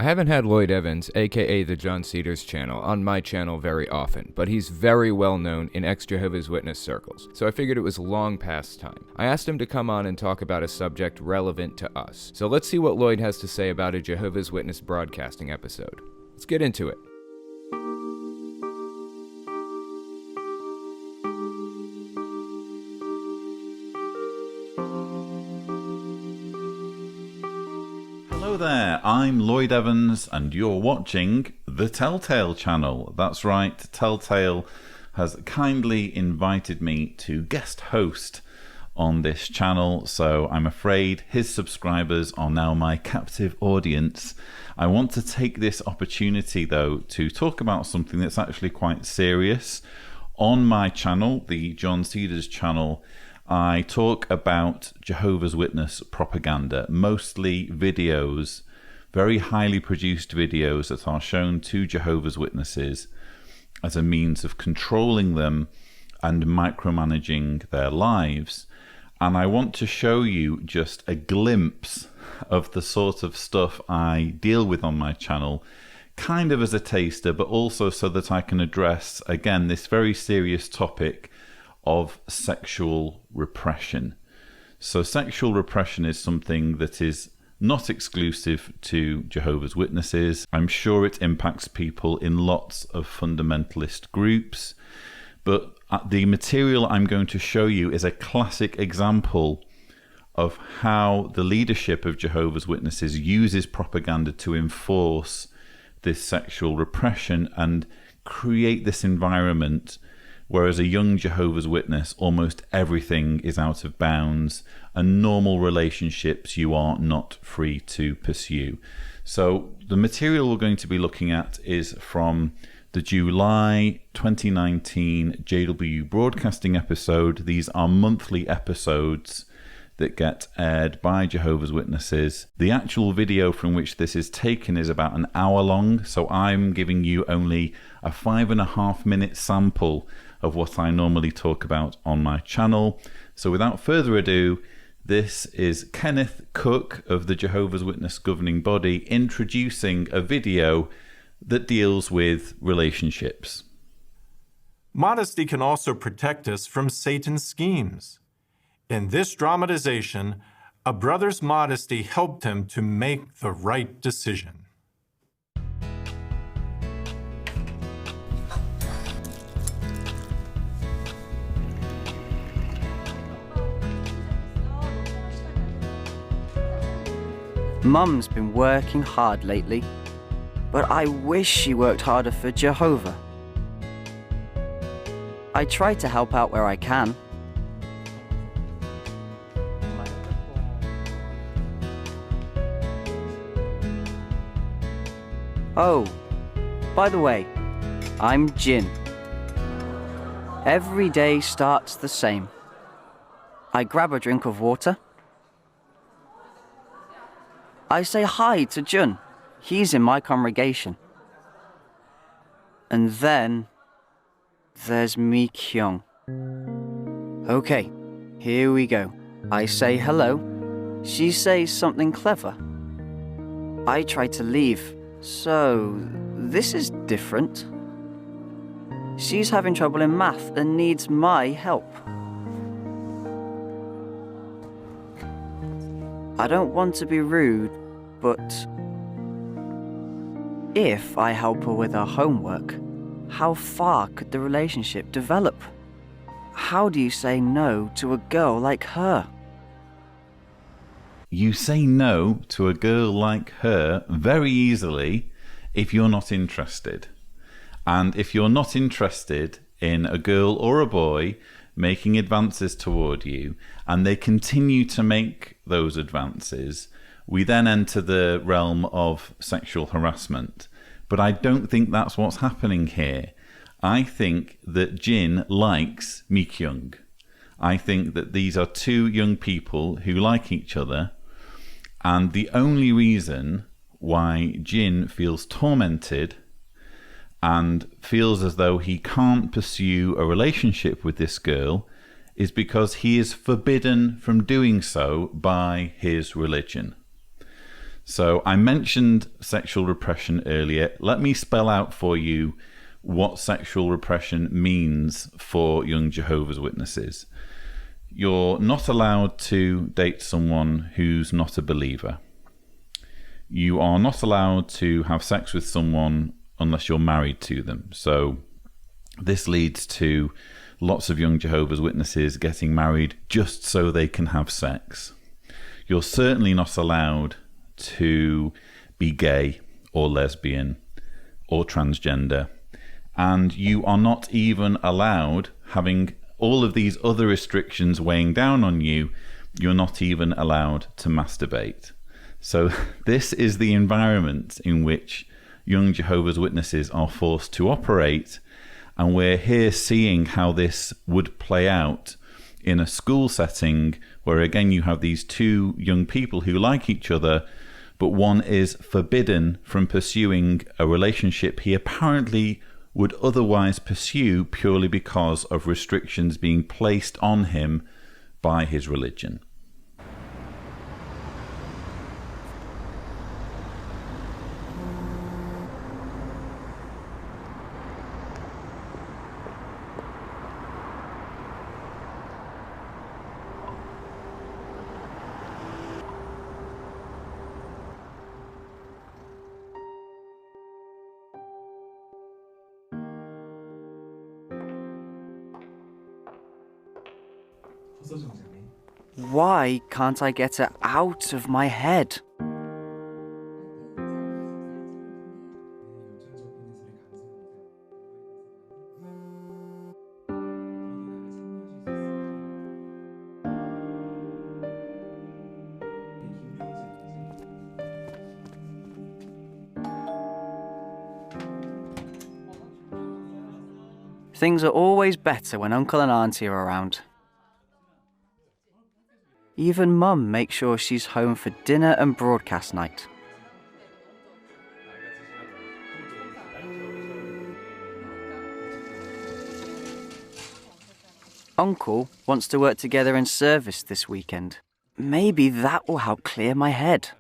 I haven't had Lloyd Evans, aka the John Cedars channel, on my channel very often, but he's very well known in ex-Jehovah's Witness circles, so I figured it was long past time. I asked him to come on and talk about a subject relevant to us. So let's see what Lloyd has to say about a Jehovah's Witness broadcasting episode. Let's get into it. Hello there, I'm Lloyd Evans and you're watching the Telltale channel. That's right, Telltale has kindly invited me to guest host on this channel, so I'm afraid his subscribers are now my captive audience. I want to take this opportunity though to talk about something that's actually quite serious. On my channel, the John Cedars channel, I talk about Jehovah's Witness propaganda, mostly videos, very highly produced videos that are shown to Jehovah's Witnesses as a means of controlling them and micromanaging their lives. And I want to show you just a glimpse of the sort of stuff I deal with on my channel, kind of as a taster, but also so that I can address, again, this very serious topic of sexual repression. So sexual repression is something that is not exclusive to Jehovah's Witnesses. I'm sure it impacts people in lots of fundamentalist groups, but the material I'm going to show you is a classic example of how the leadership of Jehovah's Witnesses uses propaganda to enforce this sexual repression and create this environment. Whereas a young Jehovah's Witness, almost everything is out of bounds, and normal relationships you are not free to pursue. So the material we're going to be looking at is from the July 2019 JW Broadcasting episode. These are monthly episodes that get aired by Jehovah's Witnesses. The actual video from which this is taken is about an hour long, so I'm giving you only a 5.5 minute sample of what I normally talk about on my channel. So without further ado, this is Kenneth Cook of the Jehovah's Witness governing body introducing a video that deals with relationships. Modesty can also protect us from Satan's schemes. In this dramatization, a brother's modesty helped him to make the right decision. Mum's been working hard lately, but I wish she worked harder for Jehovah. I try to help out where I can. Oh, by the way, I'm Jin. Every day starts the same. I grab a drink of water. I say hi to Jun. He's in my congregation. And then there's Mi Kyung. Okay, here we go. I say hello. She says something clever. I try to leave. So, this is different. She's having trouble in math and needs my help. I don't want to be rude, but if I help her with her homework, how far could the relationship develop? How do you say no to a girl like her? You say no to a girl like her very easily if you're not interested. And if you're not interested in a girl or a boy making advances toward you, and they continue to make those advances, we then enter the realm of sexual harassment. But I don't think that's what's happening here. I think that Jin likes Mi Kyung. I think that these are two young people who like each other, and the only reason why Jin feels tormented and feels as though he can't pursue a relationship with this girl is because he is forbidden from doing so by his religion. So I mentioned sexual repression earlier. Let me spell out for you what sexual repression means for young Jehovah's Witnesses. You're not allowed to date someone who's not a believer. You are not allowed to have sex with someone unless you're married to them. So this leads to lots of young Jehovah's Witnesses getting married just so they can have sex. You're certainly not allowed to be gay or lesbian or transgender. And you are not even allowed, having all of these other restrictions weighing down on you, you're not even allowed to masturbate. So this is the environment in which young Jehovah's Witnesses are forced to operate, and we're here seeing how this would play out in a school setting where, again, you have these two young people who like each other, but one is forbidden from pursuing a relationship he apparently would otherwise pursue purely because of restrictions being placed on him by his religion. Why can't I get it out of my head? Things are always better when Uncle and Auntie are around. Even Mum makes sure she's home for dinner and broadcast night. Uncle wants to work together in service this weekend. Maybe that will help clear my head.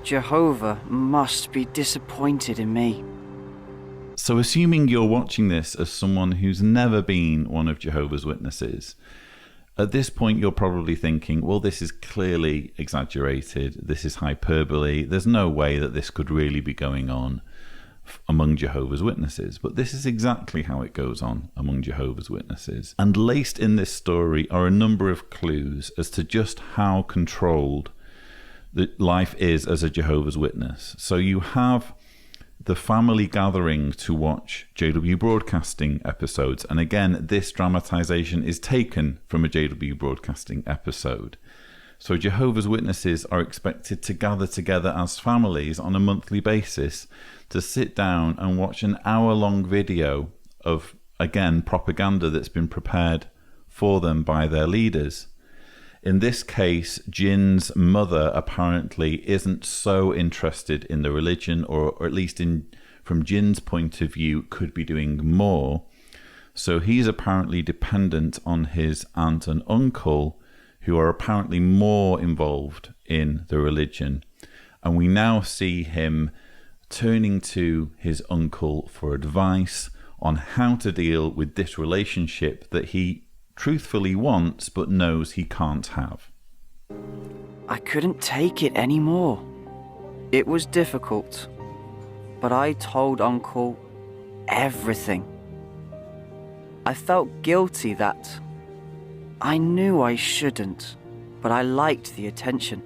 Jehovah must be disappointed in me. So assuming you're watching this as someone who's never been one of Jehovah's Witnesses, at this point you're probably thinking, well, this is clearly exaggerated, this is hyperbole, there's no way that this could really be going on among Jehovah's Witnesses. But this is exactly how it goes on among Jehovah's Witnesses. And laced in this story are a number of clues as to just how controlled that life is as a Jehovah's Witness. So you have the family gathering to watch JW Broadcasting episodes. And again, this dramatization is taken from a JW Broadcasting episode. So Jehovah's Witnesses are expected to gather together as families on a monthly basis to sit down and watch an hour-long video of, again, propaganda that's been prepared for them by their leaders. In this case, Jin's mother apparently isn't so interested in the religion, or at least from Jin's point of view, could be doing more. So he's apparently dependent on his aunt and uncle, who are apparently more involved in the religion. And we now see him turning to his uncle for advice on how to deal with this relationship that he truthfully wants but knows he can't have. I couldn't take it anymore. It was difficult, but I told Uncle everything. I felt guilty that I knew I shouldn't, but I liked the attention.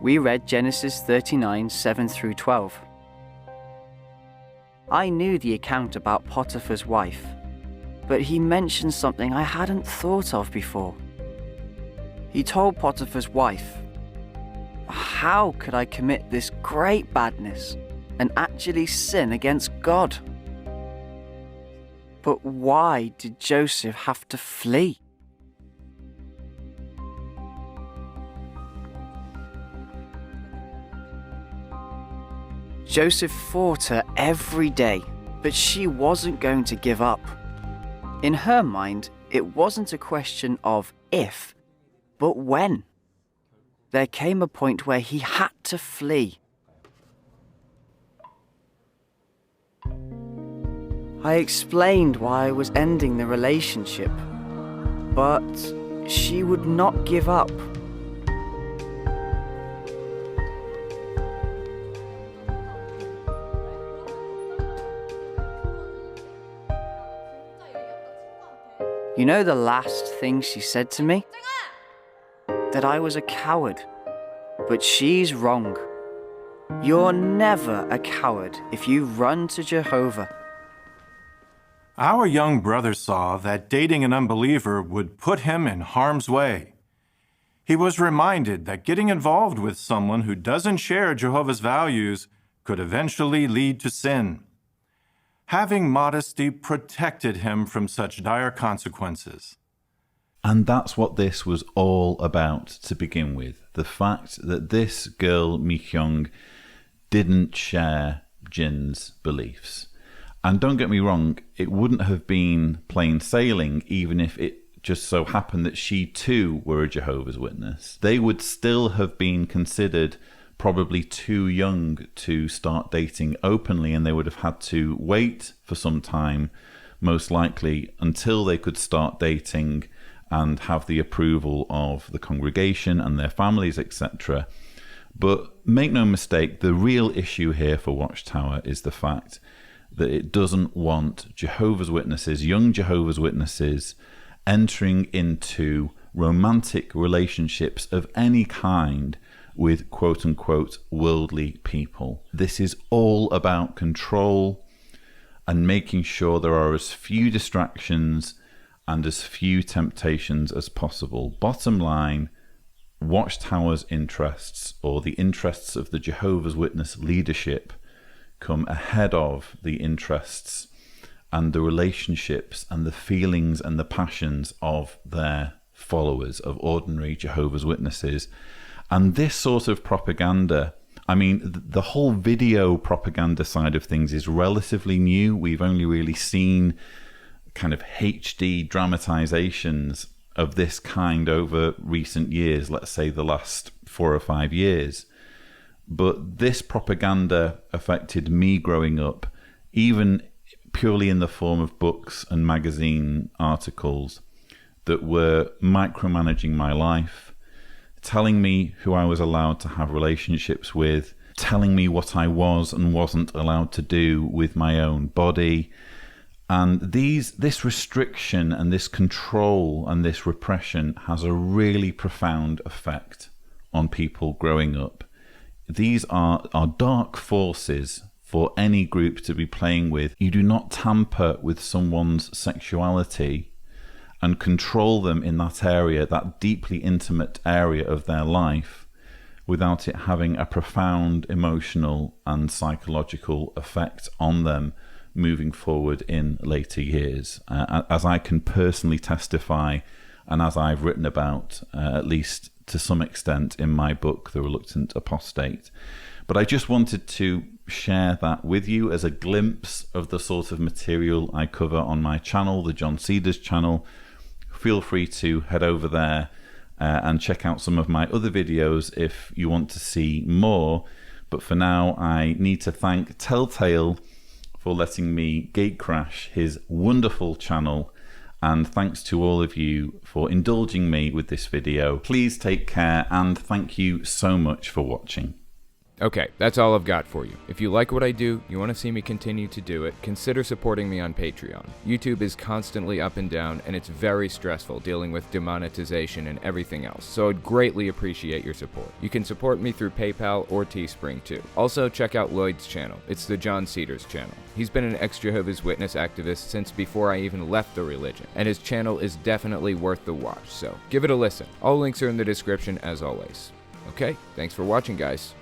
We read Genesis 39, 7 through 12. I knew the account about Potiphar's wife, but he mentioned something I hadn't thought of before. He told Potiphar's wife, how could I commit this great badness and actually sin against God? But why did Joseph have to flee? Joseph fought her every day, but she wasn't going to give up. In her mind, it wasn't a question of if, but when. There came a point where he had to flee. I explained why I was ending the relationship, but she would not give up. You know the last thing she said to me? That I was a coward. But she's wrong. You're never a coward if you run to Jehovah. Our young brother saw that dating an unbeliever would put him in harm's way. He was reminded that getting involved with someone who doesn't share Jehovah's values could eventually lead to sin. Having modesty protected him from such dire consequences. And that's what this was all about to begin with. The fact that this girl, Mi-kyung, didn't share Jin's beliefs. And don't get me wrong, it wouldn't have been plain sailing even if it just so happened that she too were a Jehovah's Witness. They would still have been considered probably too young to start dating openly, and they would have had to wait for some time, most likely, until they could start dating and have the approval of the congregation and their families, etc. But make no mistake, the real issue here for Watchtower is the fact that it doesn't want Jehovah's Witnesses, young Jehovah's Witnesses, entering into romantic relationships of any kind with quote-unquote worldly people. This is all about control and making sure there are as few distractions and as few temptations as possible. Bottom line, Watchtower's interests, or the interests of the Jehovah's Witness leadership, come ahead of the interests and the relationships and the feelings and the passions of their followers, of ordinary Jehovah's Witnesses. And this sort of propaganda, I mean, the whole video propaganda side of things is relatively new. We've only really seen kind of HD dramatizations of this kind over recent years, let's say the last 4 or 5 years. But this propaganda affected me growing up, even purely in the form of books and magazine articles that were micromanaging my life, telling me who I was allowed to have relationships with, telling me what I was and wasn't allowed to do with my own body. And this restriction and this control and this repression has a really profound effect on people growing up. These are dark forces for any group to be playing with. You do not tamper with someone's sexuality and control them in that area, that deeply intimate area of their life, without it having a profound emotional and psychological effect on them moving forward in later years. As I can personally testify, and as I've written about, at least to some extent in my book, The Reluctant Apostate. But I just wanted to share that with you as a glimpse of the sort of material I cover on my channel, the John Cedars channel. Feel free to head over there and check out some of my other videos if you want to see more. But for now, I need to thank Telltale for letting me gatecrash his wonderful channel. And thanks to all of you for indulging me with this video. Please take care, and thank you so much for watching. Okay, that's all I've got for you. If you like what I do, you want to see me continue to do it, consider supporting me on Patreon. YouTube is constantly up and down, and it's very stressful dealing with demonetization and everything else, so I'd greatly appreciate your support. You can support me through PayPal or Teespring too. Also, check out Lloyd's channel. It's the John Cedars channel. He's been an ex-Jehovah's Witness activist since before I even left the religion, and his channel is definitely worth the watch, so give it a listen. All links are in the description as always. Okay, thanks for watching, guys.